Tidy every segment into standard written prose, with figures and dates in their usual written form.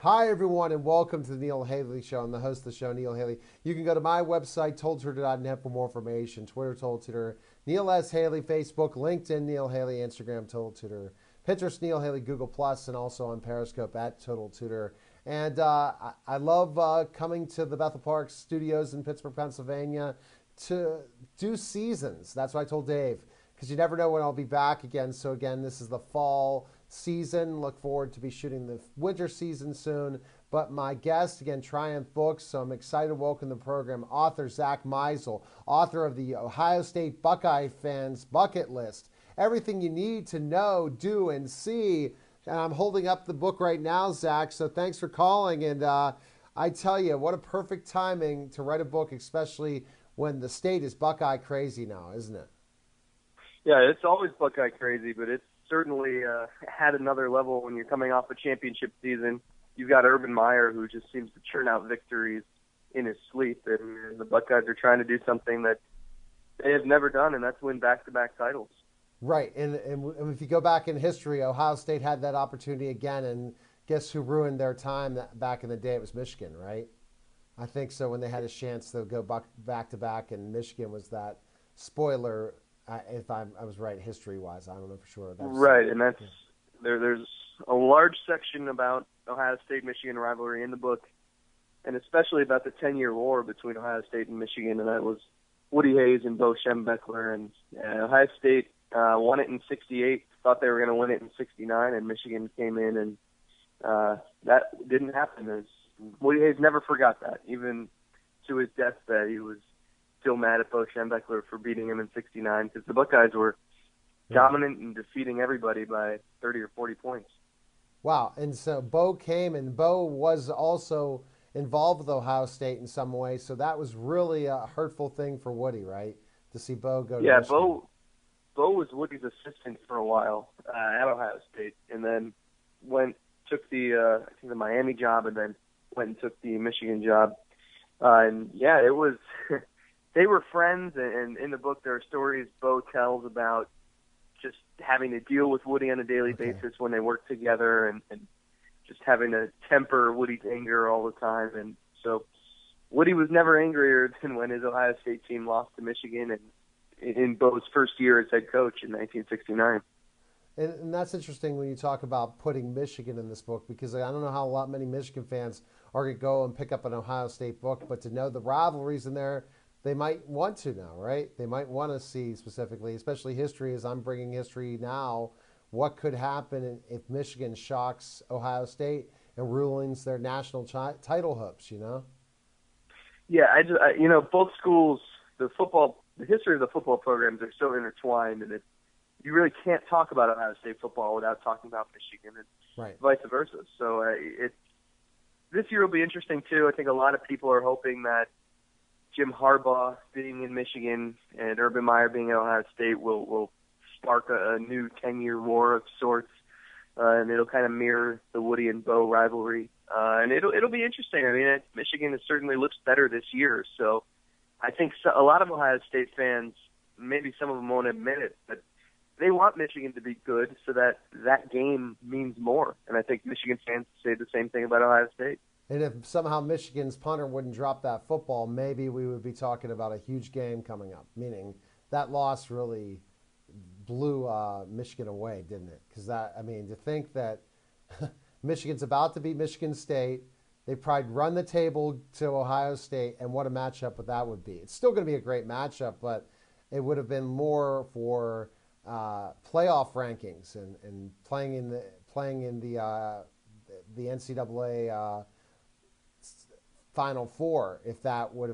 Hi, everyone, and welcome to the Neil Haley Show. I'm the host of the show, Neil Haley. You can go to my website, totaltutor.net, for more information. Twitter, Total Tutor, Neil S. Haley, Facebook, LinkedIn, Neil Haley, Instagram, Total Tutor, Pinterest, Neil Haley, Google+, and also on Periscope at Total Tutor. And I love coming to the Bethel Park Studios in Pittsburgh, Pennsylvania to do seasons. That's what I told Dave, because you never know when I'll be back again. So again, this is the fall season. Look forward to be shooting the winter season soon. But my guest, again, Triumph Books, so I'm excited to welcome the program, author Zach Meisel, author of the Ohio State Buckeye Fans Bucket List. Everything you need to know, do, and see. And I'm holding up the book right now, Zach, so thanks for calling. And I tell you, what a perfect timing to write a book, especially when the state is Buckeye crazy now, isn't it? Yeah, it's always Buckeye crazy, but it's certainly had another level when you're coming off a championship season. You've got Urban Meyer, who just seems to churn out victories in his sleep, and the Buckeyes are trying to do something that they have never done, and that's win back-to-back titles. Right, and if you go back in history, Ohio State had that opportunity again, and guess who ruined their time back in the day? It was Michigan, right? I think so, when they had a chance to go back-to-back, and Michigan was that spoiler. If I was right history-wise, I don't know for sure. Right, and that's there's a large section about Ohio State-Michigan rivalry in the book, and especially about the 10-year war between Ohio State and Michigan, and that was Woody Hayes and Bo Schembechler. And Ohio State won it in '68, thought they were going to win it in '69, and Michigan came in, and that didn't happen. Woody Hayes never forgot that. Even to his deathbed, he was still mad at Bo Schembechler for beating him in '69 because the Buckeyes were dominant and defeating everybody by 30 or 40 points. Wow. And so Bo came, and Bo was also involved with Ohio State in some way. So that was really a hurtful thing for Woody, right? To see Bo go to Michigan. Bo was Woody's assistant for a while at Ohio State, and then took the Miami job, and then went and took the Michigan job. And yeah, it was they were friends, and in the book there are stories Bo tells about just having to deal with Woody on a daily basis when they worked together, and just having to temper Woody's anger all the time. And so Woody was never angrier than when his Ohio State team lost to Michigan, and in Bo's first year as head coach in 1969. And that's interesting when you talk about putting Michigan in this book, because I don't know how many Michigan fans are going to go and pick up an Ohio State book, but to know the rivalries in there, they might want to know, right? They might want to see specifically, especially history, as I'm bringing history now, what could happen if Michigan shocks Ohio State and ruins their national title hopes, you know? Yeah, both schools, the history of the football programs are so intertwined, and you really can't talk about Ohio State football without talking about Michigan, and right. Vice versa. So this year will be interesting too. I think a lot of people are hoping that Jim Harbaugh being in Michigan and Urban Meyer being at Ohio State will spark a new 10-year war of sorts, and it'll kind of mirror the Woody and Bo rivalry. And it'll be interesting. I mean, Michigan certainly looks better this year, so I think a lot of Ohio State fans, maybe some of them won't admit it, but they want Michigan to be good so that game means more. And I think Michigan fans say the same thing about Ohio State. And if somehow Michigan's punter wouldn't drop that football, maybe we would be talking about a huge game coming up, meaning that loss really blew Michigan away, didn't it? Because to think that Michigan's about to beat Michigan State, they probably run the table to Ohio State, and what a matchup that would be. It's still going to be a great matchup, but it would have been more for playoff rankings and playing in the NCAA Final Four if it would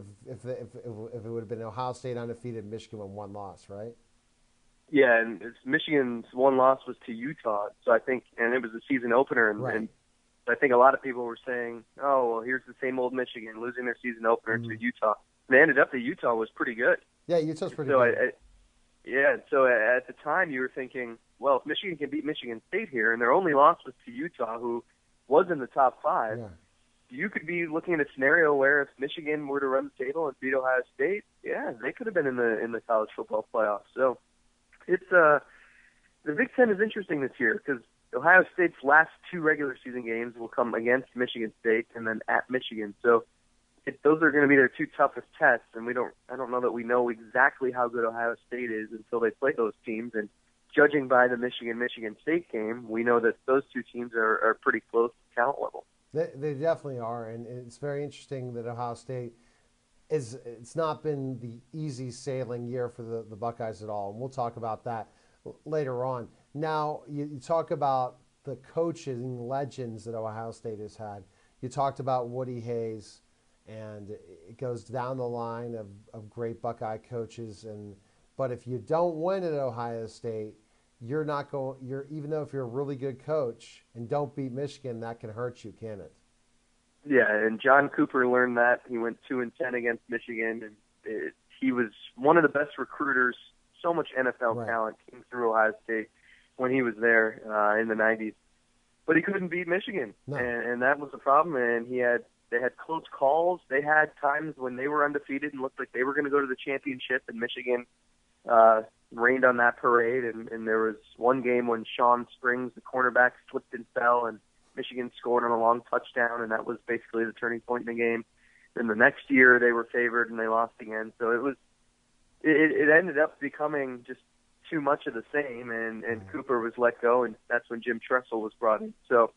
have been Ohio State undefeated, Michigan with one loss, right? Yeah, and Michigan's one loss was to Utah, so I think, and it was the season opener, and I think a lot of people were saying, oh, well, here's the same old Michigan losing their season opener to Utah. And they ended up that Utah was pretty good. Yeah, Utah's pretty good. So at the time you were thinking, well, if Michigan can beat Michigan State here, and their only loss was to Utah, who was in the top five, you could be looking at a scenario where if Michigan were to run the table and beat Ohio State, yeah, they could have been in the college football playoffs. So it's the Big Ten is interesting this year because Ohio State's last two regular season games will come against Michigan State and then at Michigan. So those are going to be their two toughest tests, and I don't know that we know exactly how good Ohio State is until they play those teams. And judging by the Michigan State game, we know that those two teams are pretty close to talent level. They definitely are, and it's very interesting that Ohio State it's not been the easy sailing year for the Buckeyes at all, and we'll talk about that later on. Now, you talk about the coaching legends that Ohio State has had. You talked about Woody Hayes, and it goes down the line of great Buckeye coaches. But if you don't win at Ohio State, you're not going. Even though if you're a really good coach and don't beat Michigan, that can hurt you, can it? Yeah, and John Cooper learned that. He went 2-10 against Michigan, and he was one of the best recruiters. So much NFL talent came through Ohio State when he was there in the 90s. But he couldn't beat Michigan, and that was the problem. And they had close calls. They had times when they were undefeated and looked like they were going to go to the championship, and Michigan rained on that parade. And there was one game when Sean Springs, the cornerback, slipped and fell, and Michigan scored on a long touchdown, and that was basically the turning point in the game. Then the next year they were favored and they lost again. So it ended up becoming just too much of the same, and Cooper was let go, and that's when Jim Tressel was brought in. So,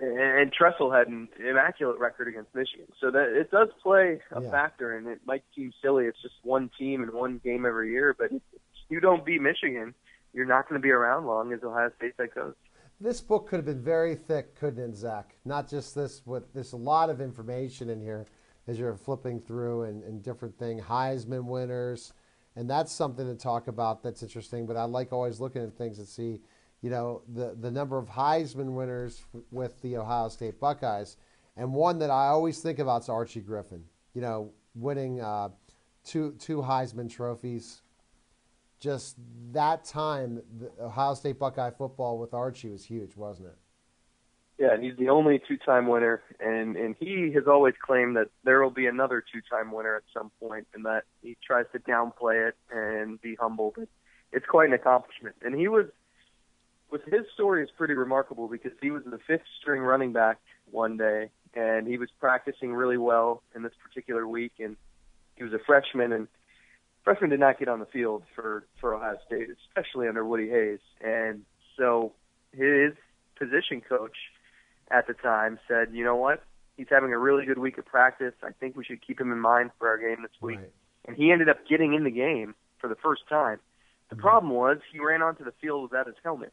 and Tressel had an immaculate record against Michigan. So that it does play a factor, and it might seem silly. It's just one team and one game every year, but if you don't beat Michigan, you're not going to be around long as Ohio State head coach. This book could have been very thick, couldn't it, Zach? Not just this, there's a lot of information in here as you're flipping through and different things, Heisman winners, and that's something to talk about that's interesting. But I like always looking at things and see, the number of Heisman winners with the Ohio State Buckeyes. And one that I always think about is Archie Griffin, winning two Heisman trophies. Just that time, the Ohio State Buckeye football with Archie was huge, wasn't it? Yeah, he's the only two-time winner, and he has always claimed that there will be another two-time winner at some point, and that he tries to downplay it and be humble, but it's quite an accomplishment. And his story is pretty remarkable because he was the fifth-string running back one day, and he was practicing really well in this particular week, and he was a freshman, and freshmen did not get on the field for Ohio State, especially under Woody Hayes. And so his position coach at the time said, you know what? He's having a really good week of practice. I think we should keep him in mind for our game this week. Right. And he ended up getting in the game for the first time. The problem was he ran onto the field without his helmet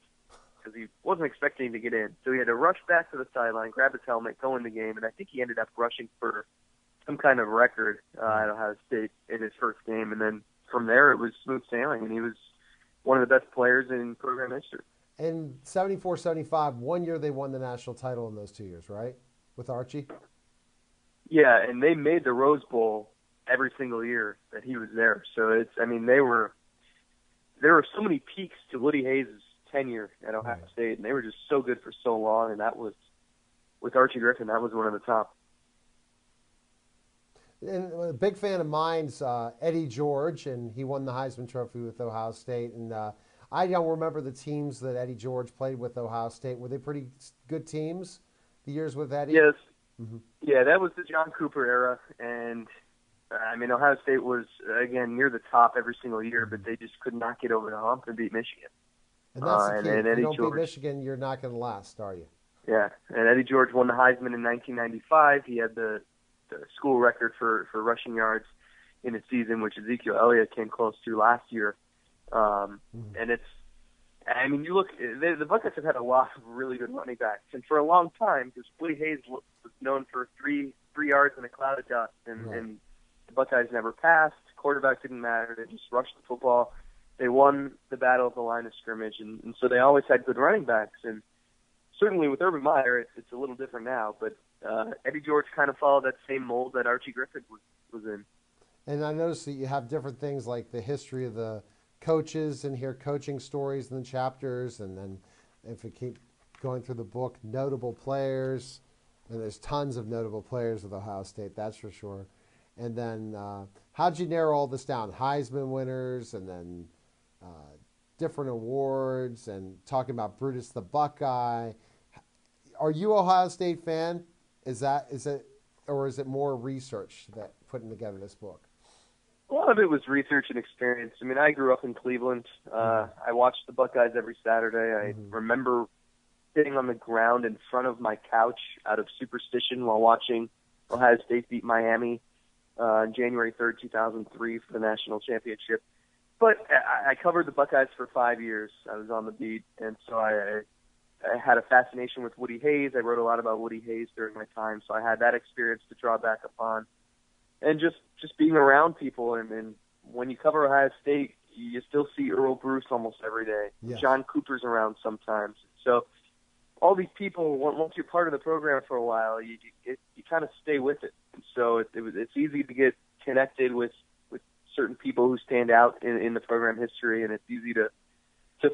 because he wasn't expecting to get in. So he had to rush back to the sideline, grab his helmet, go in the game, and I think he ended up rushing for some kind of record at Ohio State in his first game, and then from there it was smooth sailing, and he was one of the best players in program history. In 74-75, 1 year they won the national title in those 2 years, right, with Archie? Yeah, and they made the Rose Bowl every single year that he was there. So there were so many peaks to Woody Hayes' tenure at Ohio State, and they were just so good for so long, and that was, with Archie Griffin, that was one of the top. And a big fan of mine's Eddie George, and he won the Heisman Trophy with Ohio State. And I don't remember the teams that Eddie George played with Ohio State. Were they pretty good teams, the years with Eddie? Yes. Mm-hmm. Yeah, that was the John Cooper era. And, Ohio State was, again, near the top every single year, but they just could not get over the hump and beat Michigan. And that's the key. If you don't beat Michigan, you're not going to last, are you? Yeah, and Eddie George won the Heisman in 1995. He had the school record for rushing yards in a season, which Ezekiel Elliott came close to last year. And you look, the Buckeyes have had a lot of really good running backs, and for a long time, because Woody Hayes was known for three yards in a cloud of dust, and the Buckeyes never passed. Quarterbacks didn't matter; they just rushed the football. They won the battle of the line of scrimmage, and so they always had good running backs. And certainly with Urban Meyer, it's a little different now, but Eddie George kind of followed that same mold that Archie Griffin was in. And I noticed that you have different things like the history of the coaches in here, coaching stories in the chapters, and then if we keep going through the book, notable players, and there's tons of notable players with Ohio State, that's for sure. And then how'd you narrow all this down? Heisman winners, and then different awards and talking about Brutus the Buckeye. Are you an Ohio State fan? Is it, or is it more research that putting together this book? A lot of it was research and experience. I mean, I grew up in Cleveland. I watched the Buckeyes every Saturday. I remember sitting on the ground in front of my couch out of superstition while watching Ohio State beat Miami on January 3rd, 2003 for the national championship. But I covered the Buckeyes for 5 years. I was on the beat, and so I had a fascination with Woody Hayes. I wrote a lot about Woody Hayes during my time, so I had that experience to draw back upon. And just being around people, and when you cover Ohio State, you still see Earl Bruce almost every day. Yes. John Cooper's around sometimes. So all these people, once you're part of the program for a while, you kind of stay with it. So it's easy to get connected with certain people who stand out in the program history, and it's easy to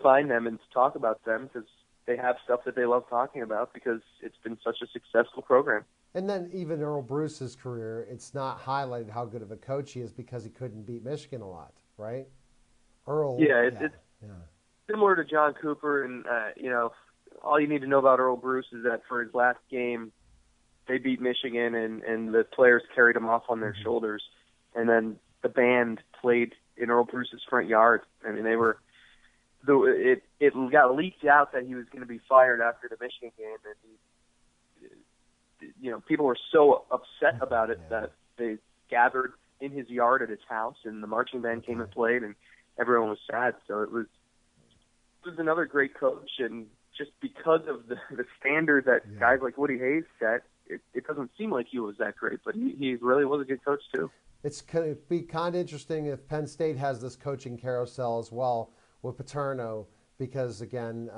find them and to talk about them because they have stuff that they love talking about because it's been such a successful program. And then even Earl Bruce's career, it's not highlighted how good of a coach he is because he couldn't beat Michigan a lot, right? Earl. It's similar to John Cooper, and all you need to know about Earl Bruce is that for his last game, they beat Michigan, and the players carried him off on their shoulders, and then the band played in Earl Bruce's front yard. I mean, it got leaked out that he was going to be fired after the Michigan game, and people were so upset about it that they gathered in his yard at his house, and the marching band came and played, and everyone was sad. So it was another great coach, and just because of the standard that guys like Woody Hayes set, it doesn't seem like he was that great, but he really was a good coach too. It's going to be kind of interesting if Penn State has this coaching carousel as well with Paterno, because again,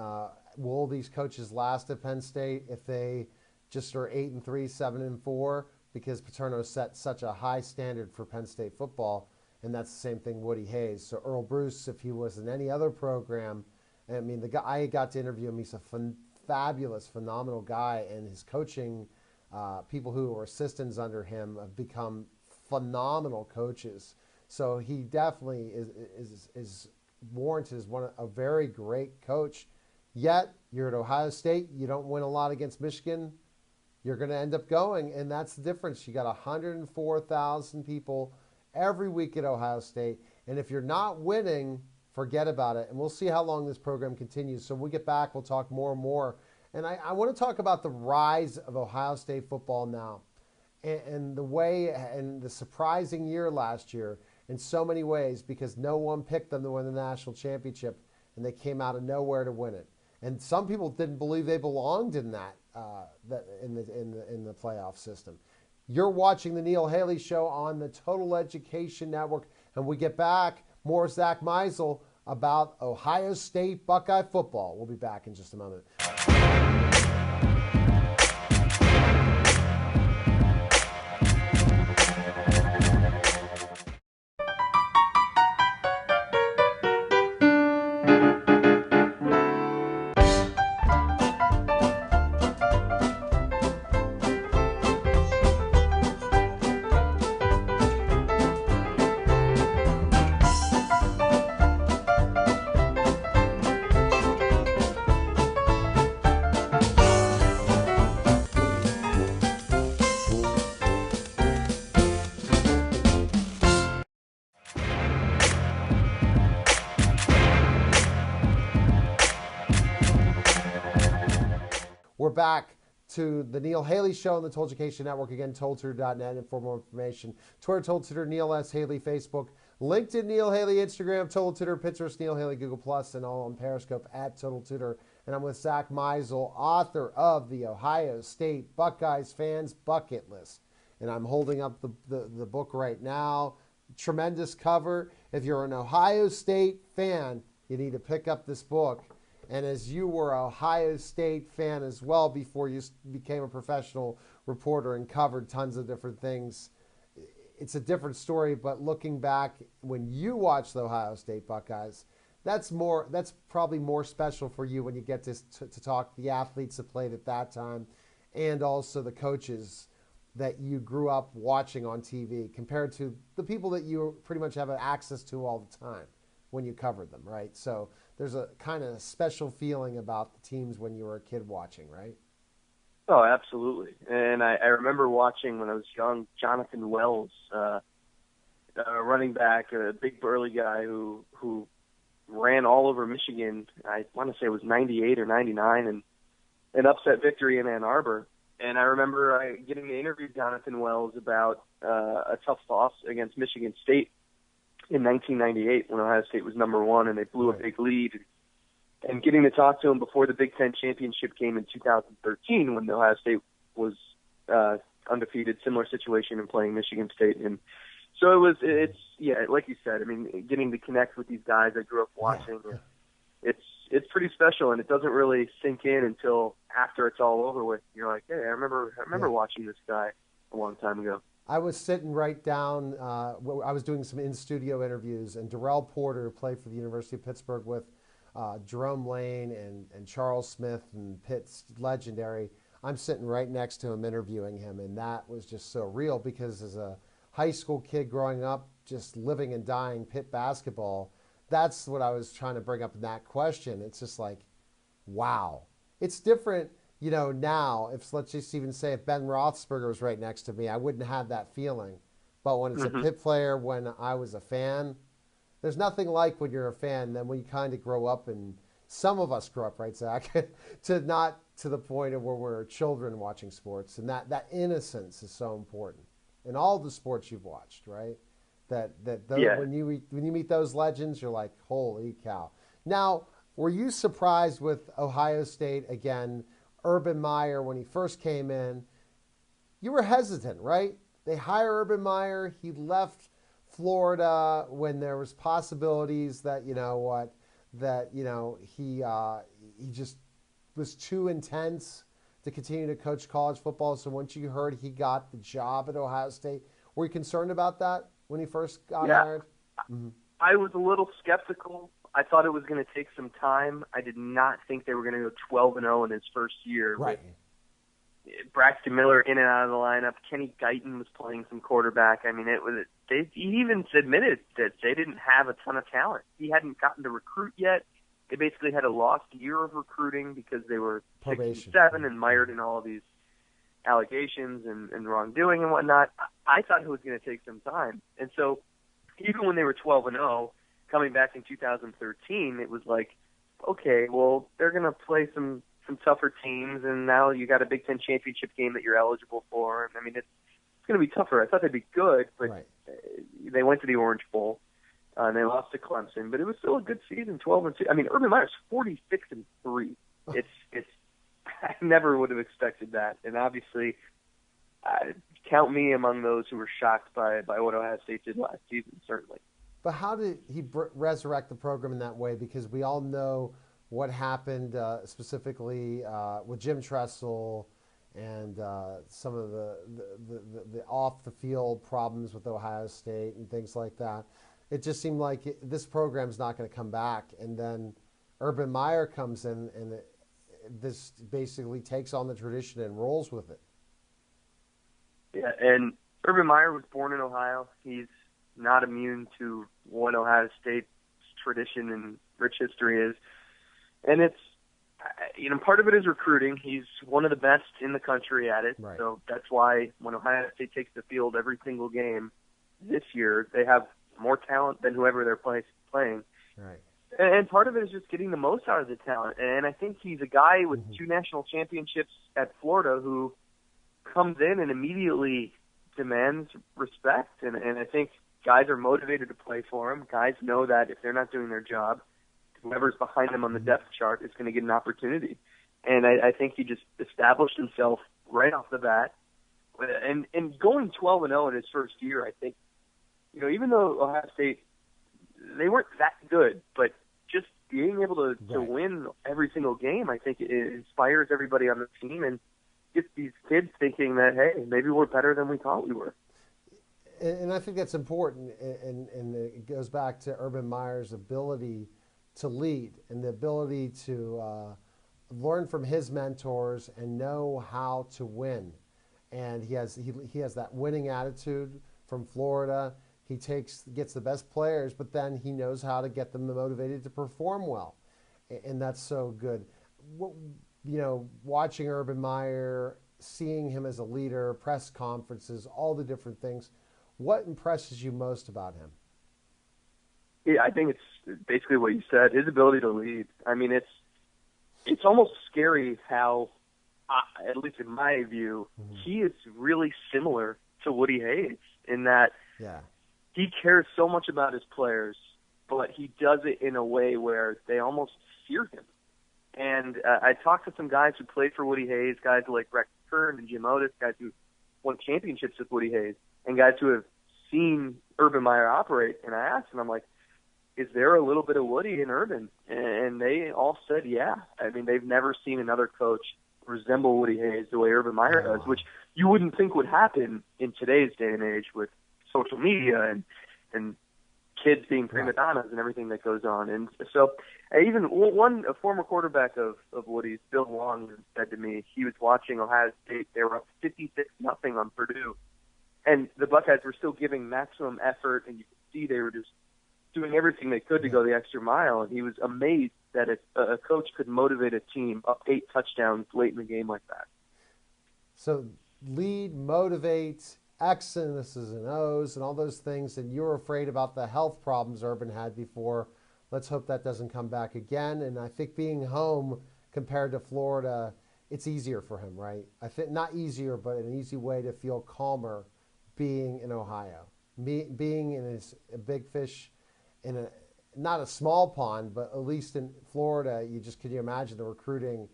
will these coaches last at Penn State if they just are 8-3, 7-4? Because Paterno set such a high standard for Penn State football, and that's the same thing Woody Hayes. So Earl Bruce, if he was in any other program, I mean, the guy I got to interview him. He's a fabulous, phenomenal guy, and his coaching, people who are assistants under him have become phenomenal coaches. So he definitely is warranted as a very great coach. Yet you're at Ohio State, you don't win a lot against Michigan, you're going to end up going, and that's the difference. You got 104,000 people every week at Ohio State, and if you're not winning, forget about it. And we'll see how long this program continues. So when we get back, we'll talk more and more. And I want to talk about the rise of Ohio State football now, and the way, and the surprising year last year in so many ways, because no one picked them to win the national championship, and they came out of nowhere to win it. And some people didn't believe they belonged in in the playoff system. You're watching the Neil Haley Show on the Total Education Network, and we get back, more Zach Meisel about Ohio State Buckeye football. We'll be back in just a moment. We're back to the Neil Haley Show on the Total Education Network. Again, TotalTutor.net, and for more information, Twitter, Total Tutor, Neil S. Haley, Facebook, LinkedIn, Neil Haley, Instagram, Total Tutor, Pinterest, Neil Haley, Google+, and all on Periscope at Total Tutor. And I'm with Zach Meisel, author of the Ohio State Buckeyes Fans Bucket List. And I'm holding up the book right now. Tremendous cover. If you're an Ohio State fan, you need to pick up this book. And as you were an Ohio State fan as well before you became a professional reporter and covered tons of different things, it's a different story. But looking back, when you watch the Ohio State Buckeyes, that's probably more special for you when you get to talk the athletes that played at that time and also the coaches that you grew up watching on TV compared to the people that you pretty much have access to all the time when you covered them, right? So there's a kind of special feeling about the teams when you were a kid watching, right? Oh, absolutely. And I remember watching when I was young, Jonathan Wells, running back, a big burly guy who ran all over Michigan. I want to say it was 98 or 99, and an upset victory in Ann Arbor. And I remember getting to interview Jonathan Wells about a tough loss against Michigan State in 1998 when Ohio State was #1 and they blew a big lead. And getting to talk to him before the Big Ten championship game in 2013 when Ohio State was undefeated, similar situation in playing Michigan State. And so it's like you said, I mean, getting to connect with these guys I grew up watching, it's pretty special, and it doesn't really sink in until after it's all over with. You're like, hey, I remember watching this guy a long time ago. I was sitting right down, I was doing some in-studio interviews, and Darrell Porter, who played for the University of Pittsburgh with Jerome Lane and Charles Smith and Pitt's legendary, I'm sitting right next to him interviewing him, and that was just so real because as a high school kid growing up, just living and dying Pitt basketball, that's what I was trying to bring up in that question. It's just like, wow. It's different, now, if let's just even say if Ben Roethlisberger was right next to me, I wouldn't have that feeling. But when it's a Pitt player, when I was a fan, there's nothing like when you're a fan, then when you kind of grow up, and some of us grow up, right, Zach, to not to the point of where we're children watching sports. And that innocence is so important in all the sports you've watched, right? When you meet those legends, you're like, holy cow. Now, were you surprised with Ohio State again? Urban Meyer, when he first came in, you were hesitant, right? They hire Urban Meyer. He left Florida when there was possibilities that he just was too intense to continue to coach college football. So once you heard he got the job at Ohio State, were you concerned about that when he first got hired? Mm-hmm. I was a little skeptical. I thought it was going to take some time. I did not think they were going to go 12-0 in his first year. Right. Braxton Miller in and out of the lineup. Kenny Guyton was playing some quarterback. I mean, he even admitted that they didn't have a ton of talent. He hadn't gotten to recruit yet. They basically had a lost year of recruiting because they were 6-7 and mired in all of these allegations and wrongdoing and whatnot. I thought it was going to take some time. And so even when they were 12-0, coming back in 2013, it was like, okay, well, they're going to play some tougher teams, and now you got a Big Ten championship game that you're eligible for. I mean, it's going to be tougher. I thought they'd be good, but they went to the Orange Bowl, and they lost to Clemson, but it was still a good season, 12-2. I mean, Urban Meyer's 46-3. It's I never would have expected that, and obviously, count me among those who were shocked by what Ohio State did last season, certainly. But how did he resurrect the program in that way? Because we all know what happened specifically with Jim Tressel and some of the off-the-field problems with Ohio State and things like that. It just seemed like this program's not going to come back. And then Urban Meyer comes in, and this basically takes on the tradition and rolls with it. Yeah, and Urban Meyer was born in Ohio. He's not immune to what Ohio State's tradition and rich history is. And it's, part of it is recruiting. He's one of the best in the country at it. Right. So that's why when Ohio State takes the field every single game this year, they have more talent than whoever they're playing. Right. And part of it is just getting the most out of the talent. And I think he's a guy with 2 national championships at Florida who comes in and immediately demands respect. And I think guys are motivated to play for him. Guys know that if they're not doing their job, whoever's behind them on the depth chart is going to get an opportunity. And I think he just established himself right off the bat. And going 12-0 in his first year, I think, even though Ohio State, they weren't that good, but just being able to win every single game, I think it inspires everybody on the team and gets these kids thinking that, hey, maybe we're better than we thought we were. And I think that's important, and it goes back to Urban Meyer's ability to lead and the ability to learn from his mentors and know how to win. And he has that winning attitude from Florida. He gets the best players, but then he knows how to get them motivated to perform well. and that's so good. What, watching Urban Meyer, seeing him as a leader, press conferences, all the different things. What impresses you most about him? Yeah, I think it's basically what you said. His ability to lead. I mean, it's almost scary how, at least in my view, he is really similar to Woody Hayes in that he cares so much about his players, but he does it in a way where they almost fear him. And I talked to some guys who played for Woody Hayes, guys like Rex Kern and Jim Otis, guys who won championships with Woody Hayes, and guys who have seen Urban Meyer operate. And I asked them, I'm like, is there a little bit of Woody in Urban? And they all said, yeah. I mean, they've never seen another coach resemble Woody Hayes the way Urban Meyer does, which you wouldn't think would happen in today's day and age with social media and kids being prima donnas and everything that goes on. And so even a former quarterback of Woody's, Bill Long, said to me, he was watching Ohio State. They were up 56-0 on Purdue. And the Buckeyes were still giving maximum effort, and you could see they were just doing everything they could to go the extra mile. And he was amazed that a coach could motivate a team up 8 touchdowns late in the game like that. So lead, motivate, X's and O's and all those things, and you were afraid about the health problems Urban had before. Let's hope that doesn't come back again. And I think being home compared to Florida, it's easier for him, right? I think not easier, but an easy way to feel calmer being in Ohio. Being in a big fish in not a small pond, but at least in Florida, can you imagine the recruiting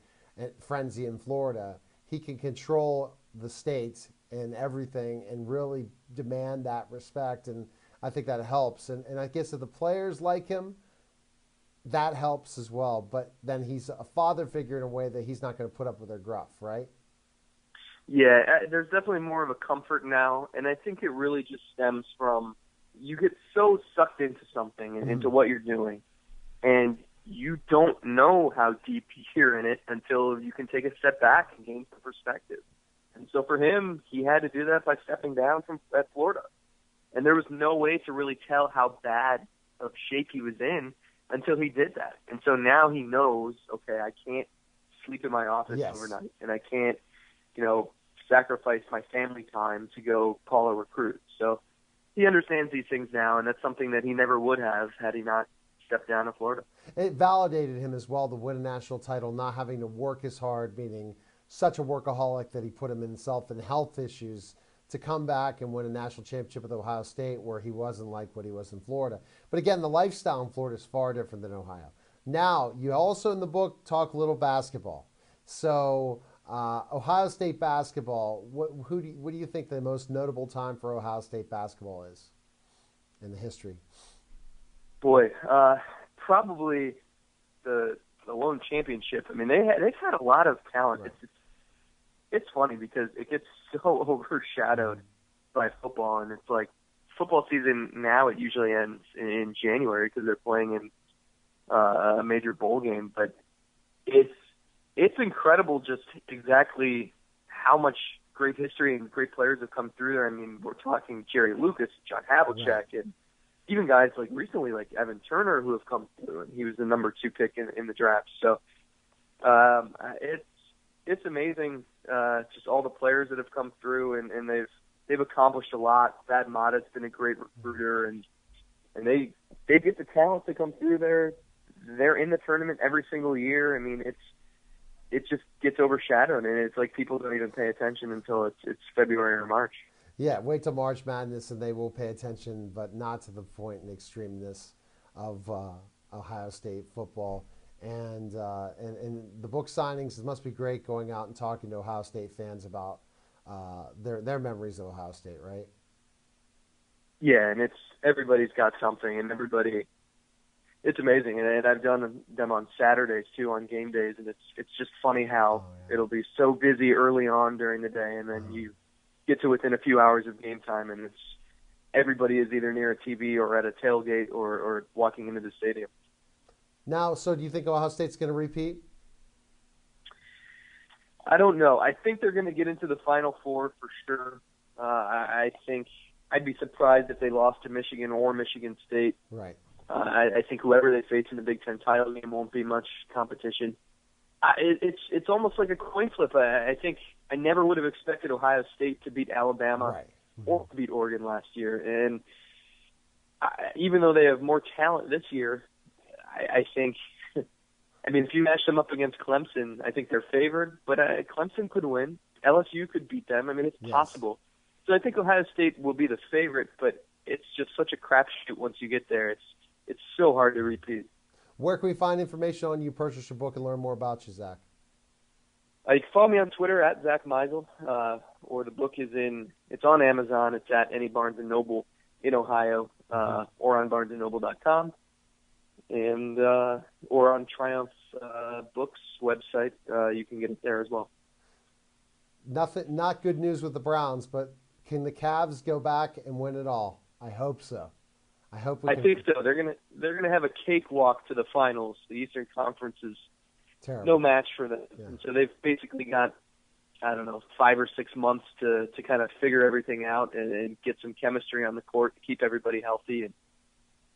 frenzy in Florida? He can control the state and everything and really demand that respect. And I think that helps. And I guess if the players like him, that helps as well. But then he's a father figure in a way that he's not going to put up with their gruff, right? Yeah, there's definitely more of a comfort now. And I think it really just stems from you get so sucked into something and into what you're doing. And you don't know how deep you're in it until you can take a step back and gain some perspective. And so for him, he had to do that by stepping down from at Florida. And there was no way to really tell how bad of shape he was in until he did that. And so now he knows, okay, I can't sleep in my office overnight, and I can't, sacrifice my family time to go call a recruit. So he understands these things now, and that's something that he never would have had he not stepped down to Florida. It validated him as well to win a national title, not having to work as hard, meaning such a workaholic that he put himself in health issues to come back and win a national championship with Ohio State, where he wasn't like what he was in Florida. But again, the lifestyle in Florida is far different than Ohio. Now, you also in the book talk a little basketball. So Ohio State basketball, what do you think the most notable time for Ohio State basketball is in the history? Boy, probably the lone championship. I mean, they've had a lot of talent. Right. It's funny because it gets so overshadowed by football, and it's like football season now. It usually ends in January because they're playing in a major bowl game. But it's incredible just exactly how much great history and great players have come through there. I mean, we're talking Jerry Lucas, John Havlicek, and even guys like recently like Evan Turner who have come through, and he was the number 2 pick in the draft. So it's amazing, just all the players that have come through, and they've accomplished a lot. Thad Matta's been a great recruiter, and they get the talent to come through there. They're in the tournament every single year. I mean, it just gets overshadowed, and it's like people don't even pay attention until it's February or March. Yeah, wait till March Madness, and they will pay attention, but not to the point and extremeness of Ohio State football. And the book signings, it must be great going out and talking to Ohio State fans about their memories of Ohio State, right? Yeah, and everybody's got something, and it's amazing. And I've done them on Saturdays too, on game days, and it's just funny how it'll be so busy early on during the day, and then you get to within a few hours of game time, and everybody is either near a TV or at a tailgate or walking into the stadium. Now, so do you think Ohio State's going to repeat? I don't know. I think they're going to get into the Final Four for sure. I think I'd be surprised if they lost to Michigan or Michigan State. Right. I think whoever they face in the Big Ten title game won't be much competition. It's almost like a coin flip. I think I never would have expected Ohio State to beat Alabama Right. or to beat Oregon last year. And even though they have more talent this year, I think, I mean, if you match them up against Clemson, I think they're favored, but Clemson could win. LSU could beat them. I mean, it's possible. So I think Ohio State will be the favorite, but it's just such a crapshoot once you get there. It's so hard to repeat. Where can we find information on you, purchase your book, and learn more about you, Zach? You can follow me on Twitter at Zach Meisel, or the book it's on Amazon. It's at any Barnes & Noble in Ohio, or on barnesandnoble.com, and or on Triumph Books website. You can get it there as well. Not good news with the Browns, but can the Cavs go back and win it all? I hope so. I think so. They're gonna have a cakewalk to the finals. The Eastern Conference is terrible. No match for them. Yeah. And so they've basically got, I don't know, 5 or 6 months to kind of figure everything out and get some chemistry on the court to keep everybody healthy. And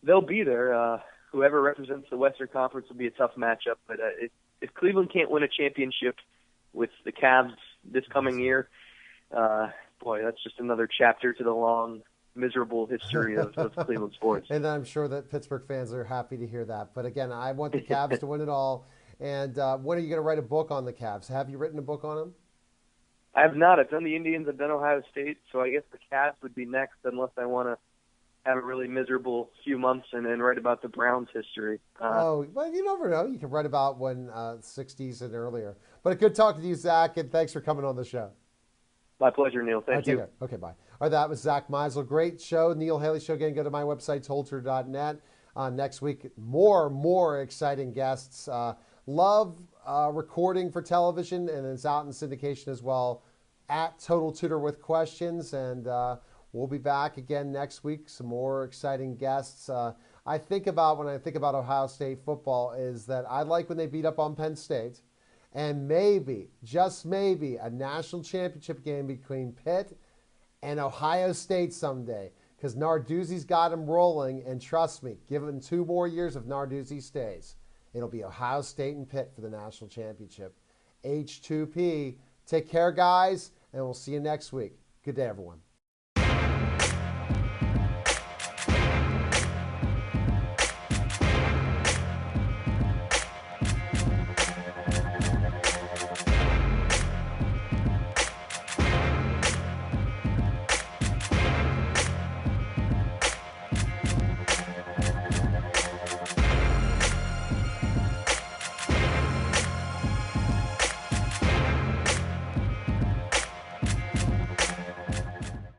they'll be there. Whoever represents the Western Conference will be a tough matchup. But if Cleveland can't win a championship with the Cavs this coming year, boy, that's just another chapter to the long, miserable history of Cleveland sports. And I'm sure that Pittsburgh fans are happy to hear that. But again, I want the Cavs to win it all. And when are you going to write a book on the Cavs? Have you written a book on them? I have not. I've done the Indians. I've done Ohio State. So I guess the Cavs would be next, unless I want to have a really miserable few months and then write about the Browns' history. Well, you never know. You can write about when 60s and earlier. But good talking to you, Zach, and thanks for coming on the show. My pleasure, Neil. Thank you. Okay, bye. All right, that was Zach Meisel. Great show. Neil Haley Show. Again, go to my website, toldher.net. Next week, more exciting guests. Love recording for television, and it's out in syndication as well at Total Tutor with Questions. And we'll be back again next week. Some more exciting guests. When I think about Ohio State football is that I like when they beat up on Penn State. And maybe, just maybe, a national championship game between Pitt and Ohio State someday. Because Narduzzi's got him rolling, and trust me, given 2 more years if Narduzzi stays, it'll be Ohio State and Pitt for the national championship. H2P. Take care, guys, and we'll see you next week. Good day, everyone.